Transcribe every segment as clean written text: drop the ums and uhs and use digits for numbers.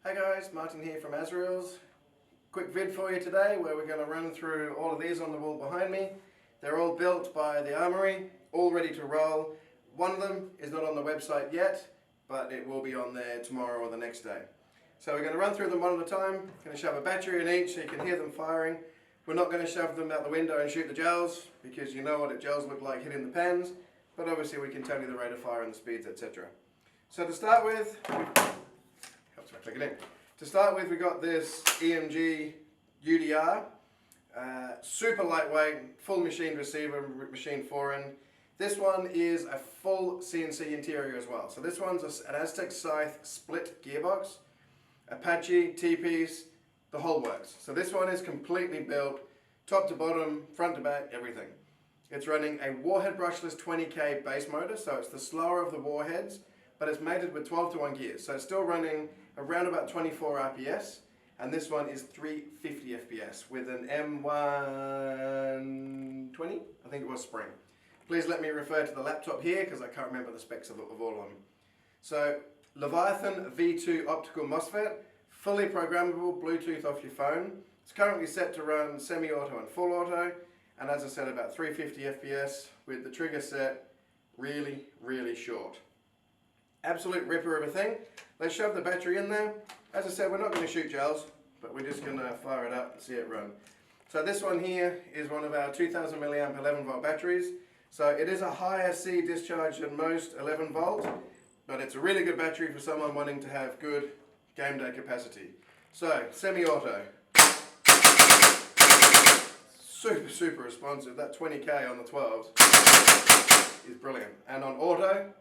Hey guys, Martin here from Azraels. Quick vid for you today where we're going to run through all of these on the wall behind me. They're all built by the Armoury, all ready to roll. One of them is not on the website yet, but it will be on there tomorrow or the next day. So we're going to run through them one at a time. Going to shove a battery in each so you can hear them firing. We're not going to shove them out the window and shoot the gels because you know what the gels look like hitting the pans, but obviously we can tell you the rate of fire and the speeds, etc. So to start with, we've got this Emg UDR, super lightweight, full machined receiver, machined forend. This one is a full CNC interior as well. So this one's an Aztech Scythe split gearbox, Apache, T-piece, the whole works. So this one is completely built, top to bottom, front to back, everything. It's running a warhead brushless 20K base motor, so it's the slower of the warheads, but it's mated with 12:1 gears. So it's still running around about 24 RPS, and this one is 350 FPS with an M120, I think it was spring. Please let me refer to the laptop here because I can't remember the specs of all of them. So Leviathan V2 optical MOSFET, fully programmable, Bluetooth off your phone. It's currently set to run semi-auto and full auto, and as I said, about 350 FPS with the trigger set really, really short. Absolute ripper of a thing. Let's shove the battery in there. As I said, we're not going to shoot gels, but we're just going to fire it up and see it run. So this one here is one of our 2000 milliamp 11 volt batteries. So it is a higher C discharge than most 11 volt, but it's a really good battery for someone wanting to have good game day capacity. So semi-auto, super responsive. That 20K on the 12s is brilliant. And on auto,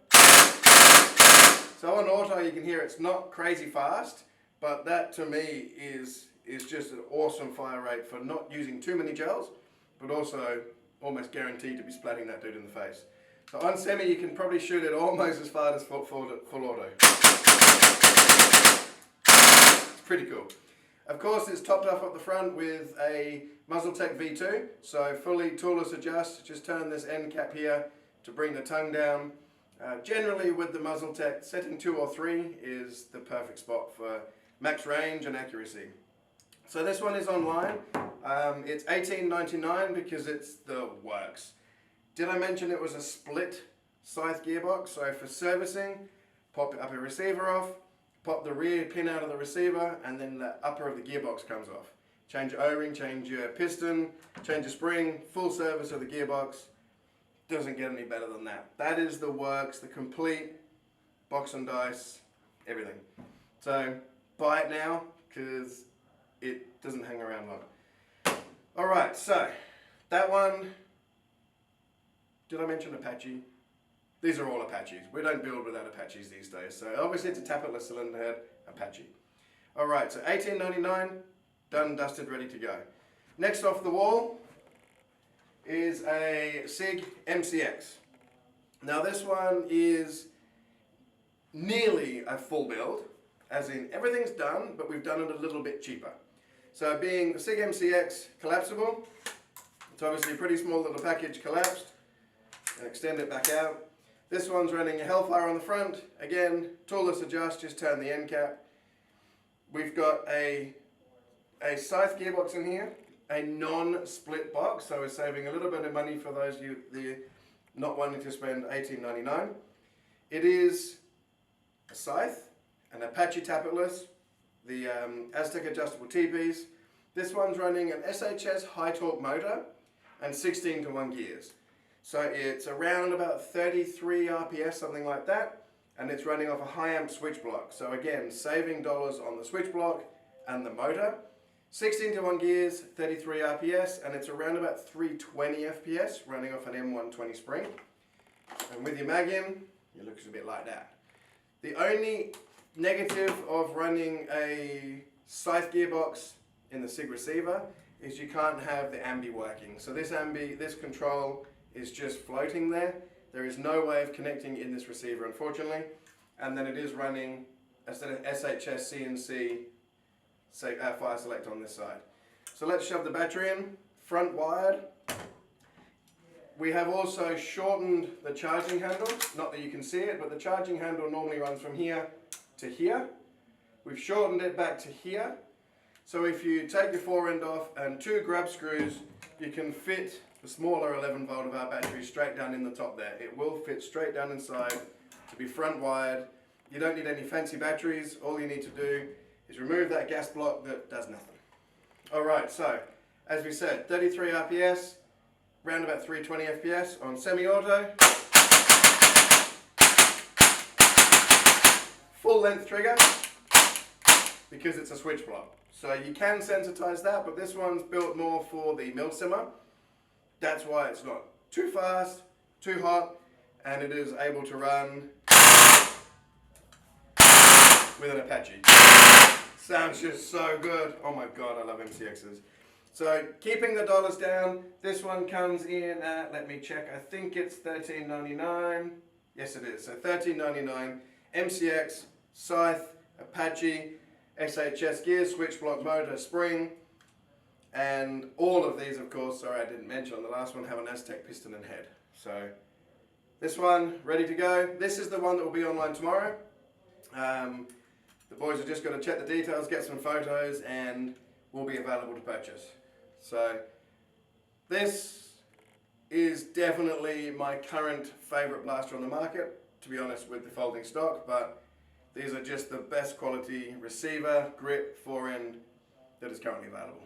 so on auto you can hear it's not crazy fast, but that to me is just an awesome fire rate for not using too many gels, but also almost guaranteed to be splatting that dude in the face. So on semi you can probably shoot it almost as far as full auto. It's pretty cool. Of course it's topped up at the front with a Muzzletech V2, so fully toolless adjust. Just turn this end cap here to bring the tongue down. Generally with the Muzzletech, setting 2 or 3 is the perfect spot for max range and accuracy. So this one is online. It's $18.99 because it's the works. Did I mention it was a split scythe gearbox? So for servicing, pop up a receiver off, pop the rear pin out of the receiver, and then the upper of the gearbox comes off. Change your O-ring, change your piston, change your spring, full service of the gearbox. Doesn't get any better than that. That is the works, the complete box and dice, everything. So buy it now because it doesn't hang around long. Alright, so that one, did I mention Apache? These are all Apaches. We don't build without Apaches these days. So obviously it's a tapetless cylinder head, Apache. Alright, so $18.99, done, dusted, ready to go. Next off the wall is a Sig MCX. Now this one is nearly a full build, as in everything's done, but we've done it a little bit cheaper. So being the Sig MCX collapsible, it's obviously a pretty small little package collapsed, and extend it back out. This one's running a Hellfire on the front, again, toolless adjust, just turn the end cap. We've got a scythe gearbox in here, a non-split box, so we're saving a little bit of money for those of you not wanting to spend $18.99. It is a scythe, an Apache tapetless, the Aztech adjustable T-piece. This one's running an SHS high torque motor and 16:1 gears. So it's around about 33 RPS, something like that, and it's running off a high amp switch block. So again, saving dollars on the switch block and the motor. 16:1 gears, 33 RPS, and it's around about 320 FPS, running off an M120 spring. And with your mag in, it looks a bit like that. The only negative of running a scythe gearbox in the Sig receiver is you can't have the ambi working. So this control is just floating there. There is no way of connecting in this receiver, unfortunately. And then it is running a sort of SHS CNC fire select on this side. So let's shove the battery in, front wired. We have also shortened the charging handle, not that you can see it, but the charging handle normally runs from here to here. we've shortened it back to here. So if you take your fore end off and 2 grab screws, you can fit the smaller 11 volt of our battery straight down in the top there. It will fit straight down inside to be front wired. You don't need any fancy batteries. All you need to do is remove that gas block that does nothing. Alright, so as we said, 33 RPS, round about 320 FPS on semi-auto. Full length trigger because it's a switch block. So you can sensitize that, but this one's built more for the mill simmer. That's why it's not too fast, too hot, and it is able to run with an Apache. Sounds just so good. Oh my god, I love MCXs. So keeping the dollars down, this one comes in at, let me check, I think it's $13.99. Yes it is, so $13.99. MCX, scythe, Apache, SHS gear, switch block motor, spring, and all of these, of course, sorry I didn't mention on the last one, have an Aztech piston and head. So this one, ready to go. This is the one that will be online tomorrow. The boys are just going to check the details, get some photos, and will be available to purchase. So this is definitely my current favourite blaster on the market, to be honest, with the folding stock, but these are just the best quality receiver, grip, fore end that is currently available.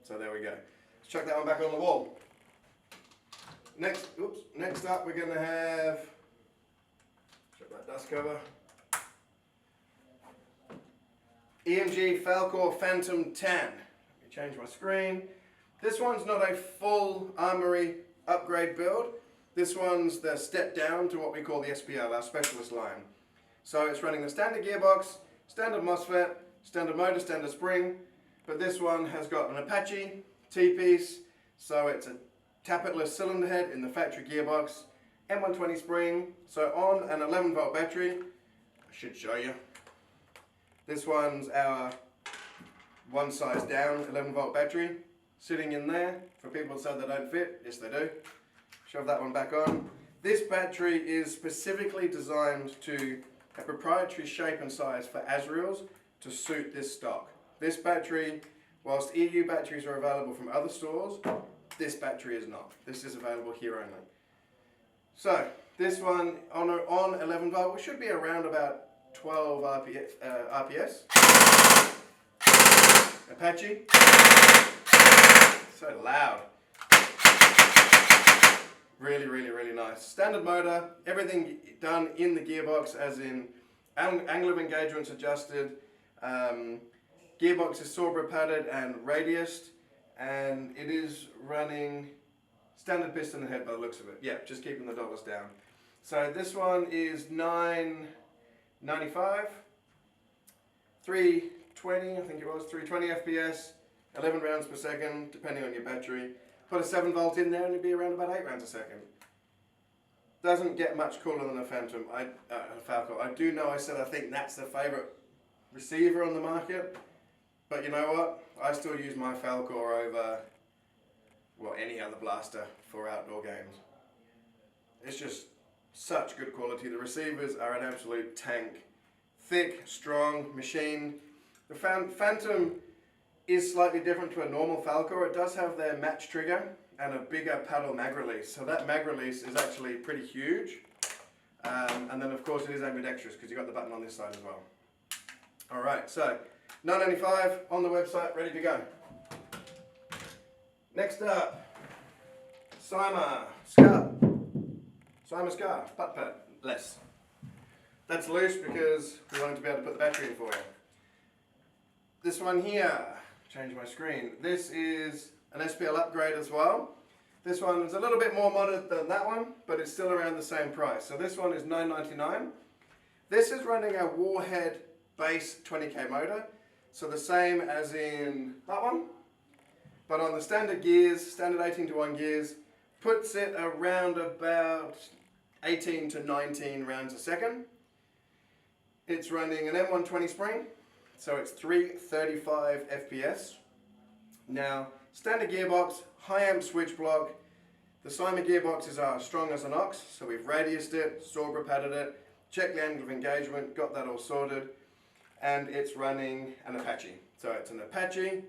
So there we go. Let's chuck that one back on the wall. Next up we're going to have, check that dust cover, Emg Falco Phantom 10. Let me change my screen. This one's not a full Armoury upgrade build. This one's the step down to what we call the SPL, our specialist line. So it's running the standard gearbox, standard MOSFET, standard motor, standard spring, but this one has got an Apache T-piece, so it's a tappetless cylinder head in the factory gearbox, M120 spring, so on an 11 volt battery. I should show you. This one's our one size down 11 volt battery sitting in there. For people that say they don't fit, yes they do. Shove that one back on. This battery is specifically designed to a proprietary shape and size for Azraels to suit this stock. This battery, whilst EU batteries are available from other stores, this battery is not. This is available here only. So this one on 11 volt, we should be around about 12 RPS. Apache. So loud. Really, really, really nice. Standard motor, everything done in the gearbox, as in angle of engagements adjusted. Gearbox is Sawbro padded and radiused, and it is running standard piston and head by the looks of it. Yeah, just keeping the dollars down. So this one is $9.95, 320, I think it was, 320 FPS, 11 rounds per second, depending on your battery. Put a 7 volt in there and it'd be around about 8 rounds a second. Doesn't get much cooler than a Phantom, Falco. I do know I said I think that's the favourite receiver on the market, but you know what? I still use my Falco over, well, any other blaster for outdoor games. It's just such good quality. The receivers are an absolute tank. Thick, strong, machined. The Phantom is slightly different to a normal Falco. It does have their match trigger and a bigger paddle mag release. So that mag release is actually pretty huge. And then of course it is ambidextrous because you've got the button on this side as well. Alright, so $9.95 on the website, ready to go. Next up, Cyma Scar, butt pad, less. That's loose because we wanted to be able to put the battery in for you. This one here, change my screen. This is an SPL upgrade as well. This one is a little bit more modern than that one, but it's still around the same price. So this one is $9.99. This is running a Warhead base 20k motor, so the same as in that one, but on the standard gears, standard 18:1 gears, puts it around about 18 to 19 rounds a second. It's running an M120 spring, so it's 335 FPS. Now, standard gearbox, high amp switch block. The Cyma gearboxes are strong as an ox, so we've radiused it, Sawbro padded it, checked the angle of engagement, got that all sorted. and it's running an Apache. So it's an Apache,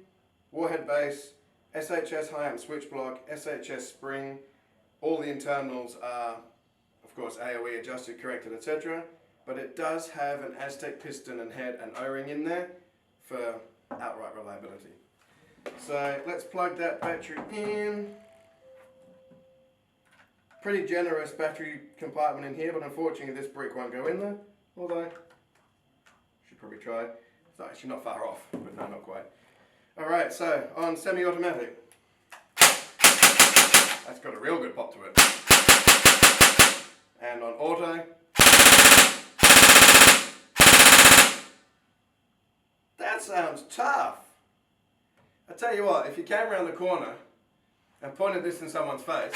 warhead base, SHS high amp switch block, SHS spring. All the internals are, of course, AOE adjusted, corrected, etc. But it does have an Aztech piston and head and O-ring in there for outright reliability. So let's plug that battery in. Pretty generous battery compartment in here, but unfortunately this brick won't go in there. Although, should probably try. It's actually not far off, but no, not quite. Alright, so on semi-automatic. That's got a real good pop to it. And on auto. That sounds tough. I tell you what, if you came around the corner and pointed this in someone's face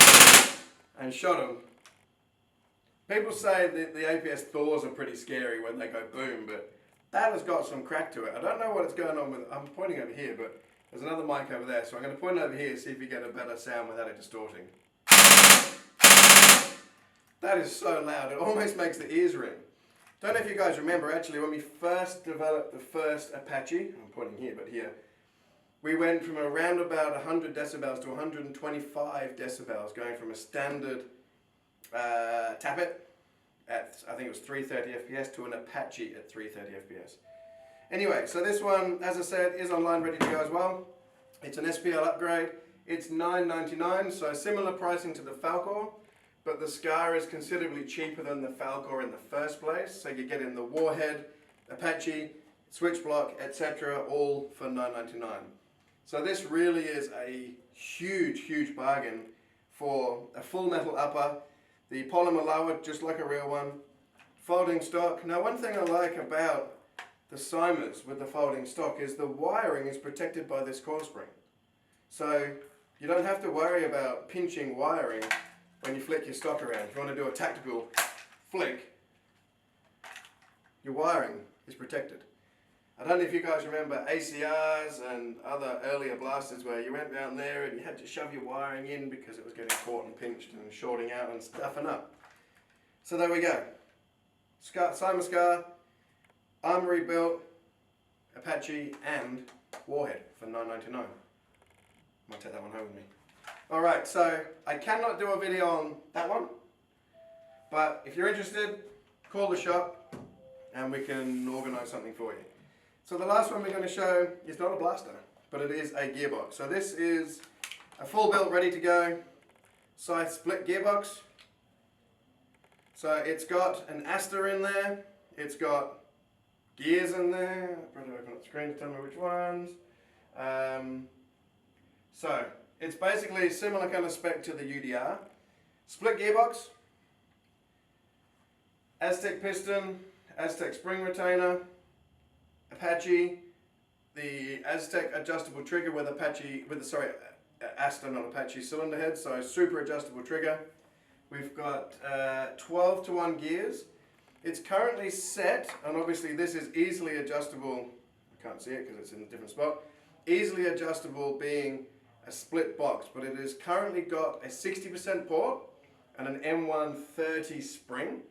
and shot them, people say that the APS Thors are pretty scary when they go boom, but that has got some crack to it. I don't know what is going on with, I'm pointing over here, but there's another mic over there, so I'm going to point over here see if you get a better sound without it distorting. That is so loud, it almost makes the ears ring. Don't know if you guys remember, actually, when we first developed the first Apache, I'm pointing here, but here, we went from around about 100 decibels to 125 decibels, going from a standard Tappet at, I think it was 330 FPS, to an Apache at 330 FPS. Anyway, so this one, as I said, is online, ready to go as well. It's an SPL upgrade. It's $9.99, so similar pricing to the Falco, but the Scar is considerably cheaper than the Falco in the first place. So you're getting the warhead, Apache, switch block, etc., all for $9.99. So this really is a huge, huge bargain for a full metal upper, the polymer lower, just like a real one, folding stock. Now, one thing I like about the Simers with the folding stock is the wiring is protected by this coil spring. So you don't have to worry about pinching wiring when you flick your stock around. If you want to do a tactical flick, your wiring is protected. I don't know if you guys remember ACRs and other earlier blasters where you went down there and you had to shove your wiring in because it was getting caught and pinched and shorting out and stuffing up. So there we go. Simer Scar, Armoury built, Apache and Warhead for $9.99. Might take that one home with me. Alright, so I cannot do a video on that one, but if you're interested, call the shop and we can organise something for you. So the last one we're going to show is not a blaster, but it is a gearbox. So this is a full built, ready to go scythe split gearbox. So it's got an Aster in there, it's got gears in there. I'll probably open up the screen to tell me which ones. So it's basically a similar kind of spec to the UDR. Split gearbox, Aztech piston, Aztech spring retainer, Apache, the Aztec adjustable trigger with Aster, not Apache cylinder head, so super adjustable trigger. We've got 12:1 gears. It's currently set, and obviously this is easily adjustable. I can't see it because it's in a different spot. Easily adjustable being a split box, but it has currently got a 60% port and an M130 spring.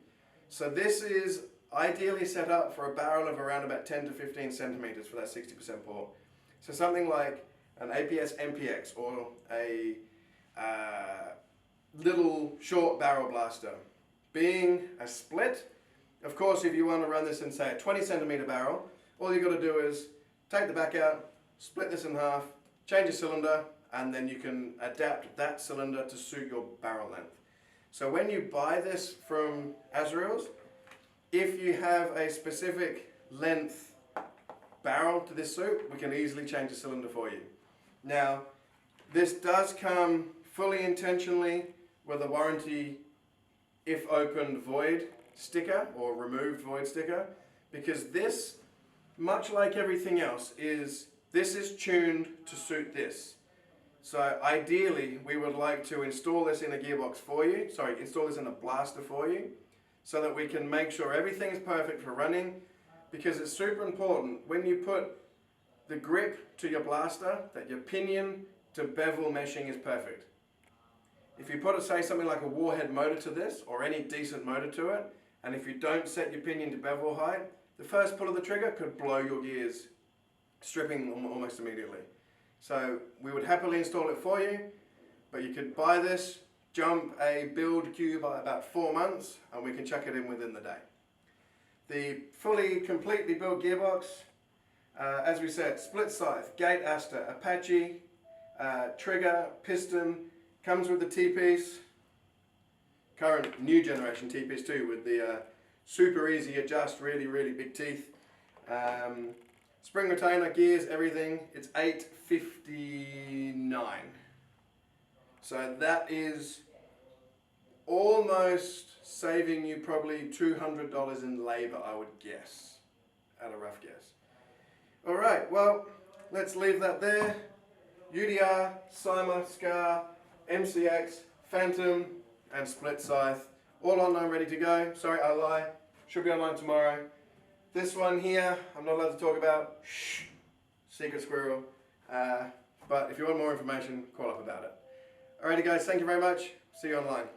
So this is ideally set up for a barrel of around about 10 to 15 centimeters for that 60% port. So something like an APS MPX or a little short barrel blaster. Being a split, of course, if you want to run this in, say, a 20 centimeter barrel, all you've got to do is take the back out, split this in half, change your cylinder, and then you can adapt that cylinder to suit your barrel length. So when you buy this from Azraels, if you have a specific length barrel to this suit, we can easily change the cylinder for you. Now, this does come fully intentionally with a warranty if opened void sticker or removed void sticker, because this, much like everything else, this is tuned to suit this. So ideally we would like to install this in a gearbox for you, install this in a blaster for you, so that we can make sure everything is perfect for running, because it's super important when you put the grip to your blaster that your pinion to bevel meshing is perfect. If you put, say, something like a Warhead motor to this, or any decent motor to it, and if you don't set your pinion to bevel height, the first pull of the trigger could blow your gears, stripping them almost immediately. So we would happily install it for you, but you could buy this, jump a build queue by about 4 months, and we can chuck it in within the day. The fully, completely built gearbox, as we said, split scythe, gate aster, Apache, trigger, piston, comes with the T-piece, current new generation T-piece too, with the super easy adjust, really, really big teeth. Spring retainer, gears, everything. It's $859. So that is almost saving you probably $200 in labor, I would guess, at a rough guess. All right, well, let's leave that there. UDR, Cyma, Scar, MCX, Phantom, and split scythe, all online, ready to go. Sorry, I lie. Should be online tomorrow. This one here, I'm not allowed to talk about. Shh, secret squirrel. But if you want more information, call up about it. Alrighty guys, thank you very much. See you online.